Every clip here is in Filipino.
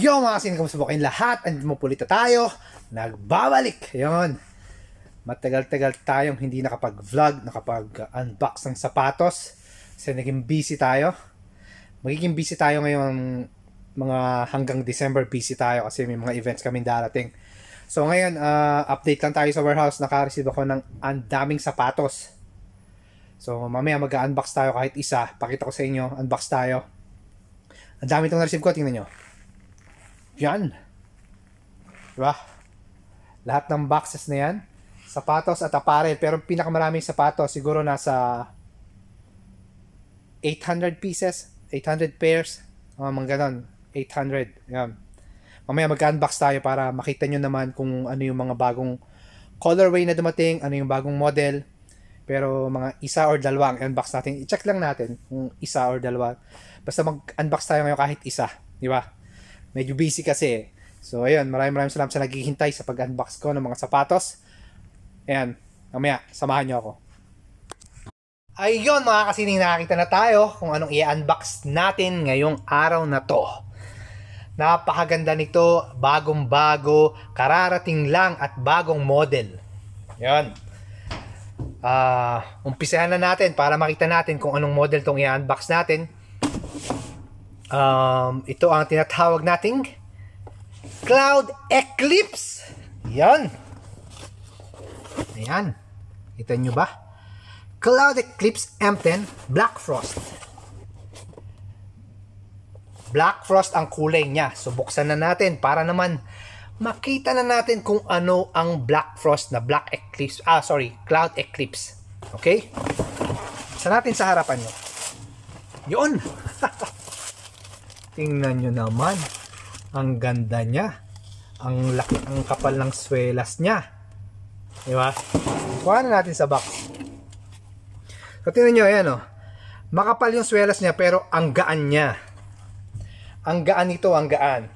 Yo mga kasin, kamusta po kayong lahat? Andito mo pulita tayo. Nagbabalik. Ayun. Matagal-tagal tayong hindi nakapag-vlog, nakapag-unbox ng sapatos. Kasi naging busy tayo. Magiging busy tayo ngayon mga hanggang December busy tayo kasi may mga events kaming darating. So ngayon, update lang tayo sa warehouse. Naka-receive ako ng daming sapatos. So mamaya mag-unbox tayo kahit isa. Pakita ko sa inyo, unbox tayo. Ang dami itong na-receive ko, tingnan nyo. Yan. Diba? Lahat ng boxes na yan. Sapatos at apparel. Pero pinakamaraming sapatos, siguro nasa 800 pieces. 800 pairs. Mga ganon. 800. Yan. Mamaya mag-unbox tayo para makita nyo naman kung ano yung mga bagong colorway na dumating, ano yung bagong model. Pero mga isa or dalawa ang unbox natin. I-check lang natin kung isa or dalawa. Basta mag-unbox tayo ngayon kahit isa. Di ba? Medyo busy kasi. So, ayun. Maraming salamat sa naghihintay sa pag-unbox ko ng mga sapatos. Ayan. Mamaya, samahan nyo ako. Ayun, mga kasining, nakakita na tayo kung anong i-unbox natin ngayong araw na to. Napakaganda nito. Bagong-bago. Kararating lang at bagong model. Ayan. Umpisahan na natin para makita natin kung anong model tong i-unbox natin. Ito ang tinatawag nating Cloud Eclipse. Yan. Ayan. Kita nyo ba? Cloud Eclipse M10 Black Frost. Black Frost ang kulay niya. So buksan na natin para naman makita na natin kung ano ang Black Frost na Black Eclipse. Cloud Eclipse. Okay? Buksan natin sa harapan nyo. Yun. Tingnan nyo naman. Ang ganda niya. Ang laki, ang kapal ng swelas niya. Diba? Kuha na natin sa box. So, tingnan nyo, ayan o. Makapal yung swelas niya, pero ang gaan niya. Ang gaan nito, ang gaan.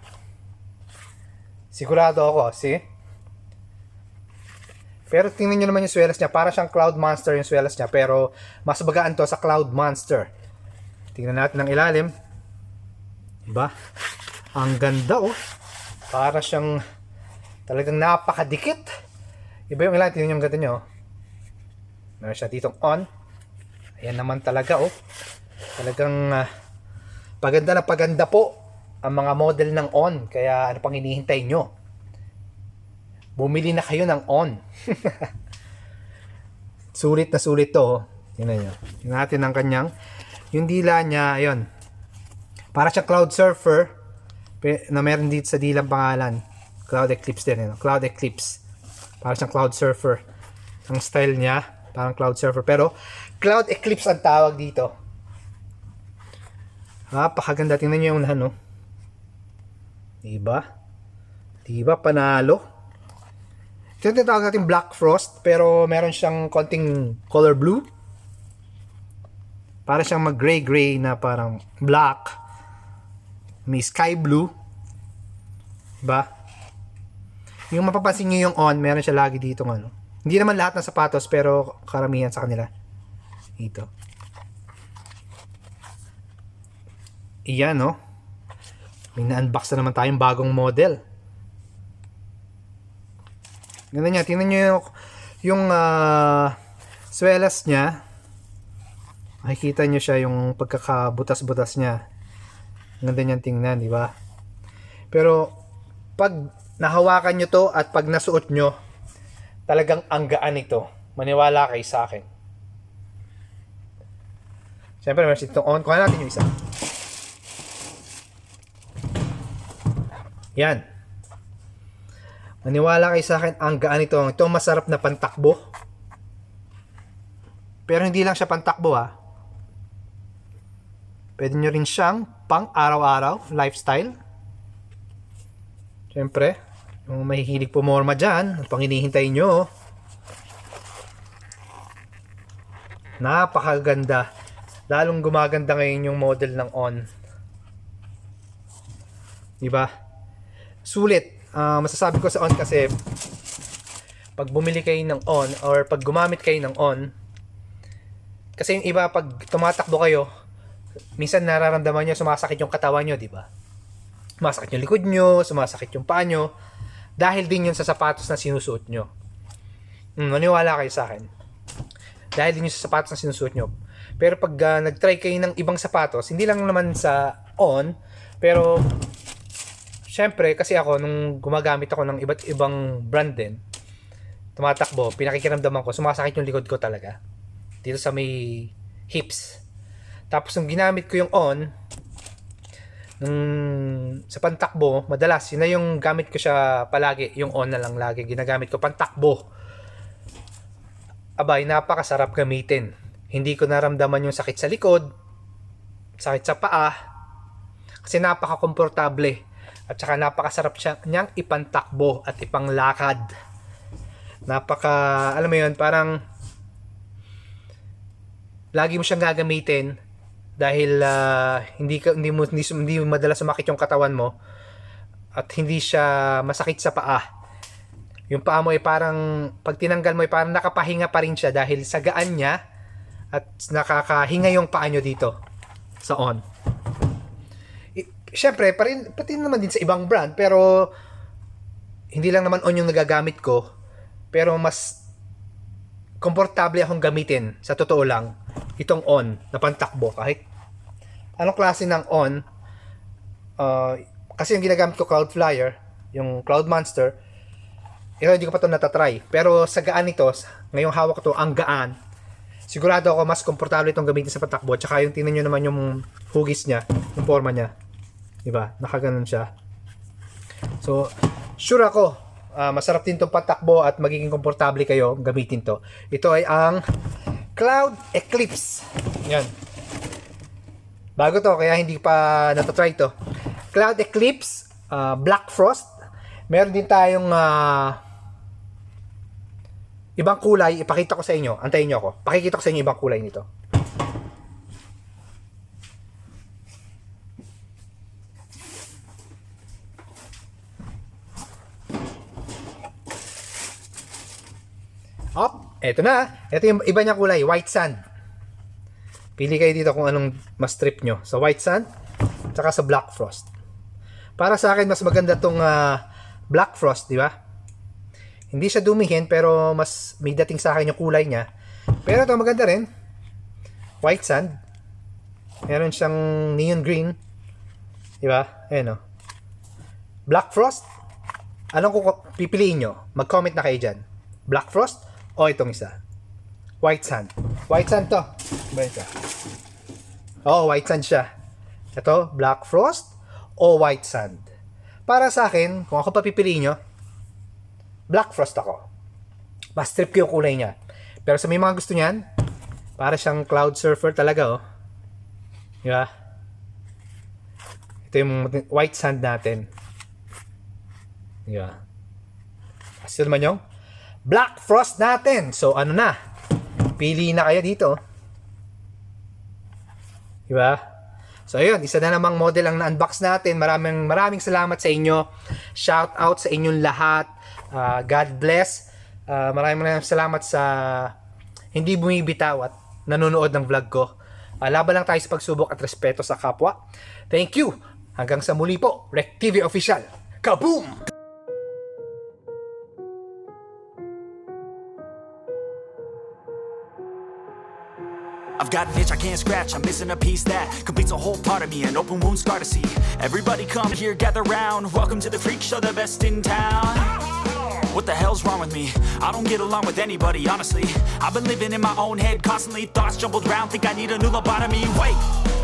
Sigurado ako, see? Pero tingnan nyo naman yung swelas niya. Para siyang Cloud Monster yung swelas niya, pero mas bagaan to sa Cloud Monster. Tingnan natin ang ilalim. Diba? Ang ganda oh. Para siyang talagang napakadikit. Iba yung ilalim. Tingnan yung ganda nyo oh. Meron siya ditong on. Ayan naman talaga oh. Talagang paganda na paganda po ang mga model ng on. Kaya ano pang hinihintay nyo? Bumili na kayo ng on. Sulit na sulit to oh. Tingnan nyo. Tingnan natin ang kanyang yung dila niya. Ayun. Para siya Cloud Surfer na meron dito sa dilang pangalan. Cloud Eclipse din. Yun. Cloud Eclipse. Para siyang Cloud Surfer. Ang style niya, parang Cloud Surfer. Pero, Cloud Eclipse ang tawag dito. Napakaganda. Tingnan nyo yung unahan, no? Diba? Diba? Panalo. Ito yung tinatawag natin Black Frost. Pero, meron siyang konting color blue. Para siyang mag-gray-gray na parang black. May sky blue. Diba? Yung mapapansin nyo yung on, meron siya lagi dito ano. Hindi naman lahat ng sapatos, pero karamihan sa kanila. Ito. Iyan, no? May na-unbox na naman tayong bagong model. Ganda niya. Tingnan nyo yung swelas niya. Makikita nyo siya yung pagkakabutas-butas niya. Ganda niyang tingnan, di ba? Pero pag nahawakan nyo to at pag nasuot nyo, talagang ang gaan ito. Maniwala kayo sa akin. Siyempre, meron itong on. Kuha natin yung isa. Yan. Maniwala kayo sa akin, ang gaan ito. Ito masarap na pantakbo. Pero hindi lang siya pantakbo ha. Pwede nyo rin siyang pang araw-araw, lifestyle. Siyempre, yung mahihilig pumorma dyan, pang hinihintay nyo. Napakaganda. Lalong gumaganda ngayon yung model ng on. Diba? Sulit. Masasabi ko sa on kasi pag bumili kayo ng on or pag gumamit kayo ng on, kasi yung iba pag tumatakbo kayo, minsan nararamdaman nyo sumasakit yung katawan nyo, di ba? Sumasakit yung likod nyo, sumasakit yung paa nyo, dahil din yun sa sapatos na sinusuot nyo. Maniwala kayo sa akin. Dahil din yun sa sapatos na sinusuot nyo. Pero pag nag-try kayo ng ibang sapatos, hindi lang naman sa On, pero syempre, kasi ako, nung gumagamit ako ng iba't ibang brand din, tumatakbo, pinakikiramdaman ko, sumasakit yung likod ko talaga. Dito sa may hips. Tapos nung ginamit ko yung On, sa pantakbo, madalas, yun na yung gamit ko siya palagi, yung On na lang lagi, ginagamit ko, pantakbo. Abay, napakasarap gamitin. Hindi ko naramdaman yung sakit sa likod, sakit sa paa, kasi napaka-komportable. At saka napakasarap niyang ipantakbo at ipanglakad. Alam mo yun, parang lagi mo siyang gagamitin dahil hindi madalas sumakit yung katawan mo at hindi siya masakit sa paa. Yung paa mo ay parang, pag tinanggal mo ay parang nakapahinga pa rin siya dahil sa gaan niya at nakakahinga yung paa nyo dito sa On. Siyempre, pati naman din sa ibang brand, pero hindi lang naman On yung nagagamit ko, pero mas komportable akong gamitin, sa totoo lang, itong On na pantakbo. Kahit anong klase ng On, kasi yung ginagamit ko Cloud Flyer, yung Cloud Monster, ito hindi ko pa ito natatry, pero sa gaan nito, ngayong hawak ko to, ang gaan, sigurado ako mas komportable itong gamitin sa pantakbo. Tsaka yung tingnan nyo naman yung hugis niya, yung forma niya. Diba? Nakaganon siya. So, sure ako, masarap din itong patakbo at magiging komportable kayo gamitin to. Ito ay ang Cloud Eclipse. Yan. Bago to, kaya hindi pa natatry to. Cloud Eclipse, Black Frost. Meron din tayong ibang kulay. Ipakita ko sa inyo. Antayin nyo ako. Pakikita ko sa inyo ibang kulay nito. Eto na. Ito yung iba niya kulay. White sand. Pili kayo dito kung anong mas trip nyo. Sa white sand, tsaka sa black frost. Para sa akin, mas maganda tong black frost, di ba? Hindi siya dumihin, pero mas may dating sa akin yung kulay niya. Pero ito maganda rin. White sand. Meron siyang neon green. Di ba? Ayan o. Black frost. Anong pipiliin nyo? Mag-comment na kayo dyan. Black frost o itong isa? White sand. White sand to. Ba ito? Oo, white sand siya. Ito, black frost o white sand. Para sa akin, kung ako papipiliin nyo, black frost ako. Mas trip ko yung kulay niya. Pero sa may mga gusto niyan, para siyang cloud surfer talaga, oh. Diba? Ito yung white sand natin. Diba? Kasi naman yung black frost natin. So, ano na? Pili na kayo dito. Diba? So, ayun. Isa na namang model ang na-unbox natin. Maraming salamat sa inyo. Shout out sa inyong lahat. God bless. Maraming salamat sa hindi bumibitaw at nanonood ng vlog ko. Laban lang tayo sa pagsubok at respeto sa kapwa. Thank you. Hanggang sa muli po. Rec TV Official. Kaboom! I've got an itch I can't scratch, I'm missing a piece that completes a whole part of me, an open wound scar to see. Everybody come here, gather round, welcome to the freak show, the best in town. What the hell's wrong with me? I don't get along with anybody, honestly. I've been living in my own head constantly, thoughts jumbled round, think I need a new lobotomy. Wait,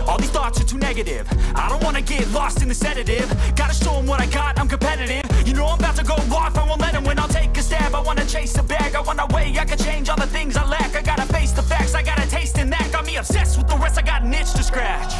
all these thoughts are too negative. I don't wanna get lost in the sedative. Gotta show them what I got, I'm competitive. You know I'm about to go off, I won't let them win, I'll take a stab. I wanna chase a bag, I wanna weigh, I can change all the things I lack. I gotta face the facts, I gotta taste in that. Got me obsessed with the rest, I got an itch to scratch.